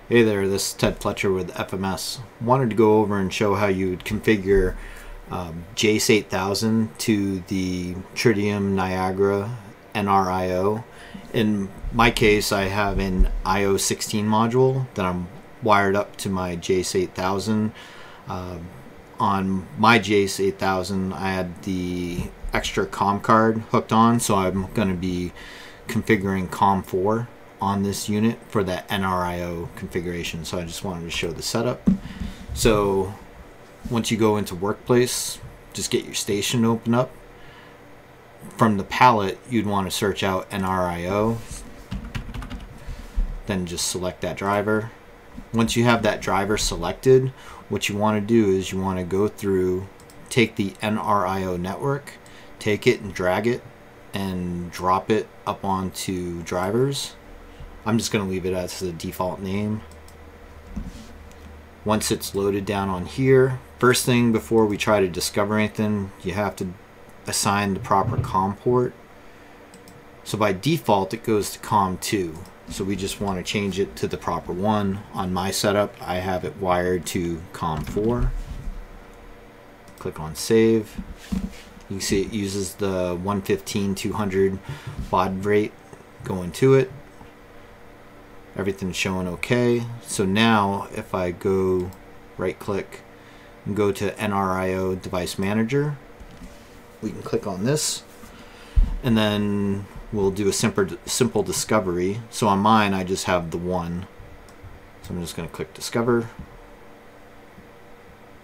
Hey there, this is Ted Fletcher with FMS. Wanted to go over and show how you would configure JACE 8000 to the Tridium Niagara NRIO. In my case, I have an IO16 module that I'm wired up to my JACE 8000. On my JACE 8000, I had the extra COM card hooked on, so I'm going to be configuring COM 4 on this unit for that NRIO configuration. So I just wanted to show the setup. So once you go into Workplace, just get your station open up. From the palette, you'd want to search out NRIO, then just select that driver. Once you have that driver selected, what you want to do is you want to go through, take the NRIO network, take it and drag it and drop it up onto drivers. I'm just going to leave it as the default name. Once it's loaded down on here, first thing before we try to discover anything, you have to assign the proper COM port. So by default it goes to COM 2. So we just want to change it to the proper one. On my setup, I have it wired to COM 4. Click on Save. You can see it uses the 115/200 baud rate going to it. Everything's showing okay. So now if I go right click and go to NRIO Device Manager, we can click on this and then we'll do a simple discovery. So on mine I just have the one. So I'm just going to click Discover.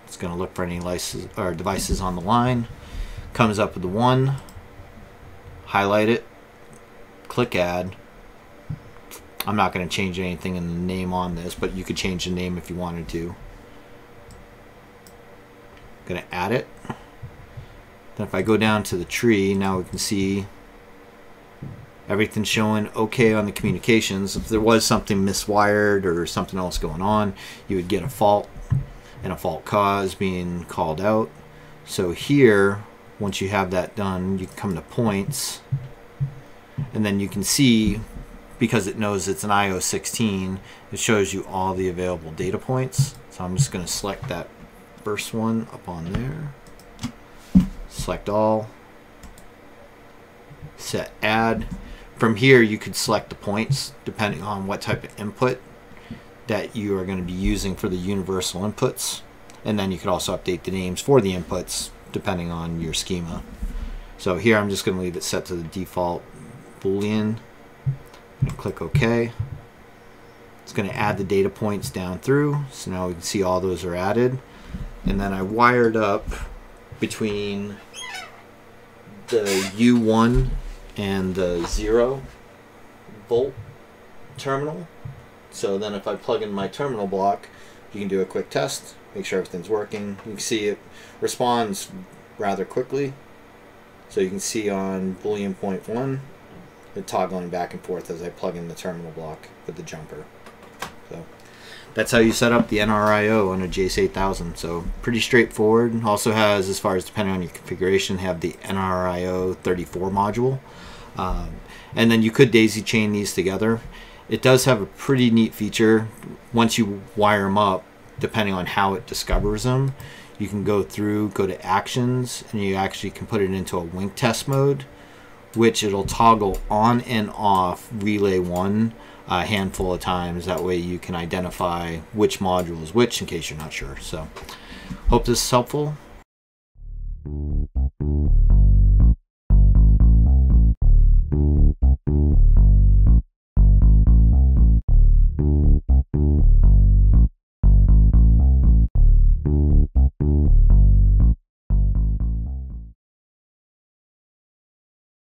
It's going to look for any license or devices on the line. Comes up with the one. Highlight it. Click Add. I'm not going to change anything in the name on this, but you could change the name if you wanted to. Going to add it. Then if I go down to the tree, now we can see everything's showing okay on the communications. If there was something miswired or something else going on, you would get a fault and a fault cause being called out. So here, once you have that done, you can come to points, and then you can see, because it knows it's an IO16, it shows you all the available data points. So I'm just going to select that first one up on there. Select all. Set add. From here you could select the points depending on what type of input that you are going to be using for the universal inputs. And then you could also update the names for the inputs depending on your schema. So here I'm just going to leave it set to the default Boolean. And click OK. It's going to add the data points down through, so now we can see all those are added. And then I wired up between the U1 and the 0 volt terminal. So then if I plug in my terminal block, you can do a quick test, make sure everything's working. You can see it responds rather quickly. So you can see on Boolean point 1, the toggling back and forth as I plug in the terminal block with the jumper. So that's how you set up the NRIO on a JACE 8000. So pretty straightforward. Also has, as far as depending on your configuration, have the NRIO 34 module. And then you could daisy chain these together. It does have a pretty neat feature. Once you wire them up, depending on how it discovers them, you can go through, go to actions, and you actually can put it into a wink test mode, which it'll toggle on and off relay 1 a handful of times. That way you can identify which module is which in case you're not sure. So hope this is helpful.